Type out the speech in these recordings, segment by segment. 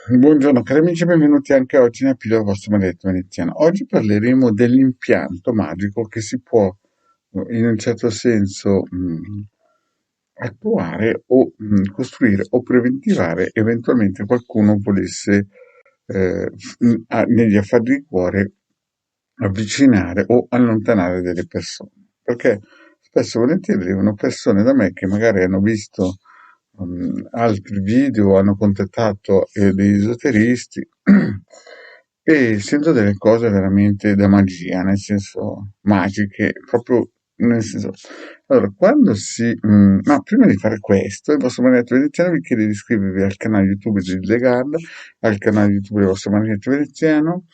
Buongiorno cari amici, benvenuti anche oggi nel Pillola vostro maledetto veneziano. Oggi parleremo dell'impianto magico che si può in un certo senso attuare o costruire o preventivare eventualmente qualcuno volesse negli affari di cuore avvicinare o allontanare delle persone. Perché spesso e volentieri arrivano persone da me che magari hanno visto altri video, hanno contattato degli esoteristi e sento delle cose veramente da magia, nel senso magiche, proprio nel senso. Allora, quando no, prima di fare questo, il vostro magnetto veneziano vi chiede di iscrivervi al canale YouTube di Legard, al canale YouTube del vostro magnetto veneziano,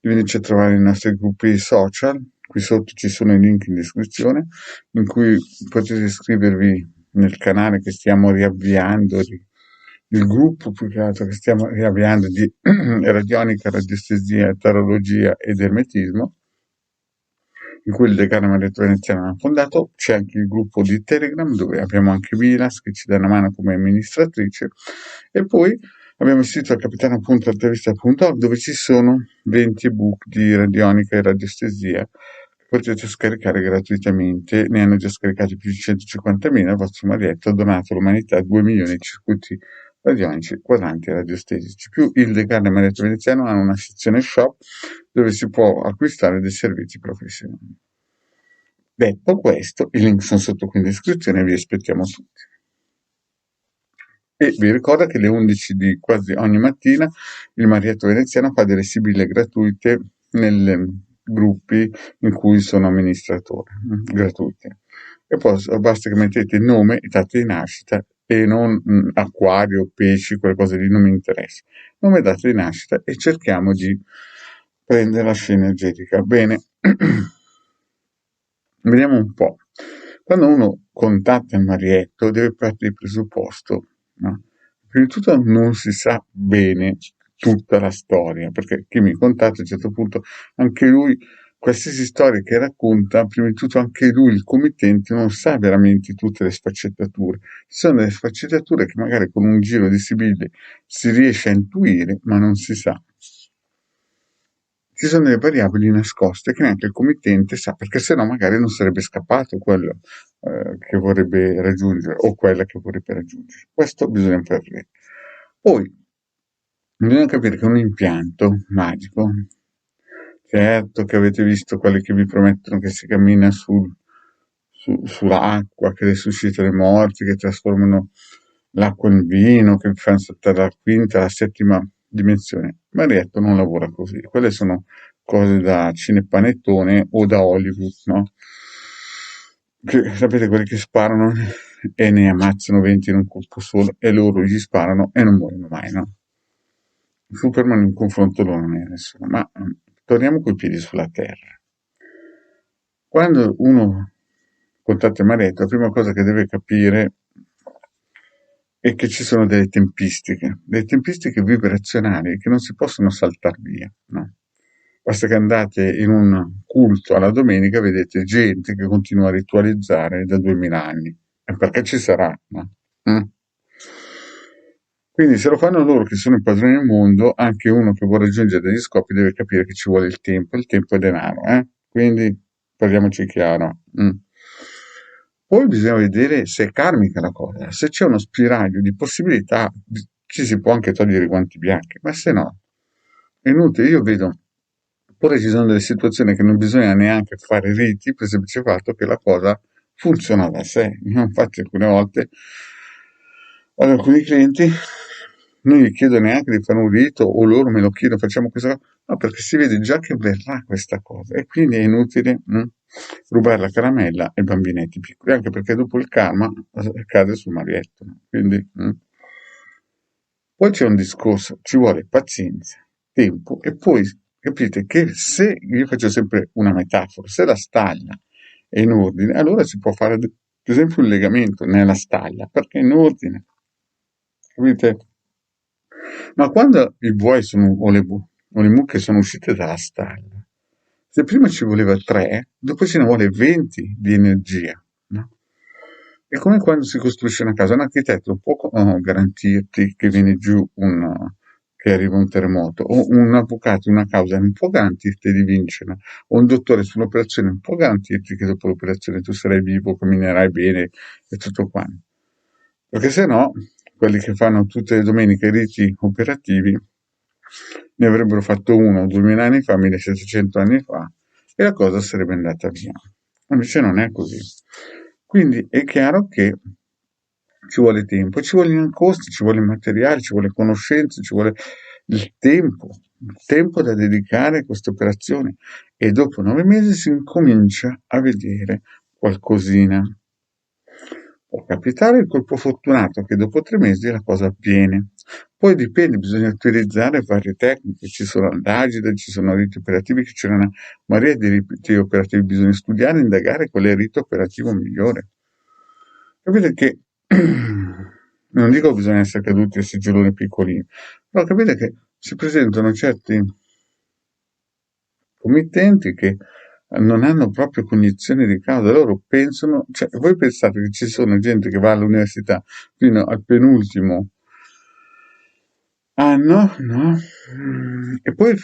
di venirci a trovare nei nostri gruppi social, qui sotto ci sono i link in descrizione, in cui potete iscrivervi nel canale che stiamo riavviando, il gruppo più che altro che stiamo riavviando di radionica, radiestesia, tarologia ed ermetismo, in cui il decano Maretto Veneziano ha fondato. C'è anche il gruppo di Telegram dove abbiamo anche Vilas che ci dà una mano come amministratrice, e poi abbiamo il sito capitano.altavista.org dove ci sono 20 ebook di radionica e radiestesia che potete scaricare gratuitamente. Ne hanno già scaricati più di 150.000. Il vostro Marietto ha donato all'umanità 2 milioni di circuiti radionici, quadranti radiostesici. Più il decano e Marietto Veneziano hanno una sezione shop dove si può acquistare dei servizi professionali. Detto questo, i link sono sotto qui in descrizione e vi aspettiamo tutti. E vi ricordo che alle 11 di quasi ogni mattina il Marietto Veneziano fa delle sibille gratuite nei gruppi in cui sono amministratore, gratuite. E poi basta che mettete il nome e data di nascita e non acquario, pesci, quelle cose lì non mi interessa. Nome e data di nascita e cerchiamo di prendere la scena energetica. Bene, vediamo un po'. Quando uno contatta il Marietto deve partire il presupposto, no? Prima di tutto non si sa bene tutta la storia, perché chi mi contatta a un certo punto, anche lui, qualsiasi storia che racconta, prima di tutto anche lui, il committente, non sa veramente tutte le sfaccettature. Ci sono delle sfaccettature che magari con un giro di sibille si riesce a intuire, ma non si sa. Ci sono delle variabili nascoste che neanche il committente sa, perché sennò magari non sarebbe scappato quello che vorrebbe raggiungere o quella che vorrebbe raggiungere. Questo bisogna capire. Poi bisogna capire che un impianto magico, certo che avete visto quelli che vi promettono che si cammina sull'acqua, che resuscita le morti, che trasformano l'acqua in vino, che vi fanno saltare la quinta, la settima dimensione. Marietto non lavora così. Quelle sono cose da cinepanettone o da Hollywood, no? Che, sapete, quelli che sparano e ne ammazzano 20 in un colpo solo e loro gli sparano e non muoiono mai, no? Superman in confronto loro non è nessuno, ma torniamo coi piedi sulla terra. Quando uno contatta il Marietto, la prima cosa che deve capire è che ci sono delle tempistiche vibrazionali che non si possono saltare via, no? Basta che andate in un culto alla domenica, vedete gente che continua a ritualizzare da 2000 anni. E perché ci sarà, no? Mm? Quindi se lo fanno loro che sono i padroni del mondo, anche uno che vuole raggiungere degli scopi deve capire che ci vuole il tempo è denaro, eh? Quindi parliamoci chiaro. Poi bisogna vedere se è karmica la cosa, se c'è uno spiraglio di possibilità ci si può anche togliere i guanti bianchi, ma se no è inutile. Io vedo, oppure ci sono delle situazioni che non bisogna neanche fare riti per il semplice fatto che la cosa funziona da sé. Io infatti alcune volte ad alcuni clienti non gli chiedo neanche di fare un rito o loro me lo chiedono, facciamo questa cosa, no, perché si vede già che verrà questa cosa e quindi è inutile rubare la caramella ai bambinetti piccoli, anche perché dopo il karma cade sul Marietto, no? Quindi, poi c'è un discorso, ci vuole pazienza, tempo e poi capite che se, io faccio sempre una metafora, se la stalla è in ordine, allora si può fare ad esempio un legamento nella stalla, perché è in ordine, capite? Ma quando i buoi o le mucche sono uscite dalla stalla, se prima ci voleva 3, dopo ce ne vuole 20 di energia, no? È come quando si costruisce una casa, un architetto può garantirti che viene giù che arriva un terremoto, o un avvocato in una causa non può garantirti di vincere, o un dottore su un'operazione non può garantirti che dopo l'operazione tu sarai vivo, camminerai bene e tutto quanto. Perché se no, quelli che fanno tutte le domeniche i riti operativi ne avrebbero fatto uno 2000 anni fa, 1700 anni fa, e la cosa sarebbe andata via. Invece non è così. Quindi è chiaro che ci vuole tempo, ci vogliono costi, ci vuole materiale, ci vuole conoscenze, ci vuole il tempo da dedicare a queste operazioni e dopo 9 mesi si incomincia a vedere qualcosina. Può capitare il colpo fortunato che dopo 3 mesi la cosa avviene. Poi dipende, bisogna utilizzare varie tecniche, ci sono andagide, ci sono riti operativi, che c'è una marea di riti operativi, bisogna studiare e indagare qual è il rito operativo migliore. Capite che non dico che bisogna essere caduti a seggioloni piccolini, però capite che si presentano certi committenti che non hanno proprio cognizione di causa, loro pensano, cioè voi pensate che ci sono gente che va all'università fino al penultimo anno, no? E poi,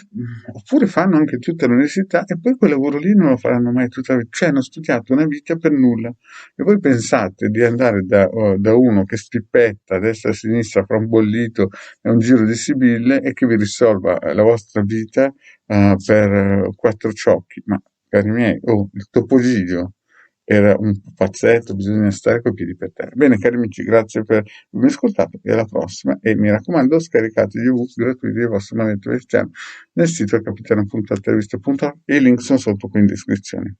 oppure fanno anche tutta l'università e poi quel lavoro lì non lo faranno mai tutta la vita, cioè hanno studiato una vita per nulla. E voi pensate di andare da uno che spippetta a destra e a sinistra, fra un bollito e un giro di sibille e che vi risolva la vostra vita per quattro ciocchi. Ma, cari miei, oh, il Topogidio era un pupazzetto, bisogna stare coi piedi per terra. Bene, cari amici, grazie per avermi ascoltato e alla prossima. E mi raccomando, scaricate gli ebook gratuiti del vostro manuale nel sito capitano.interviste.org e i link sono sotto qui in descrizione.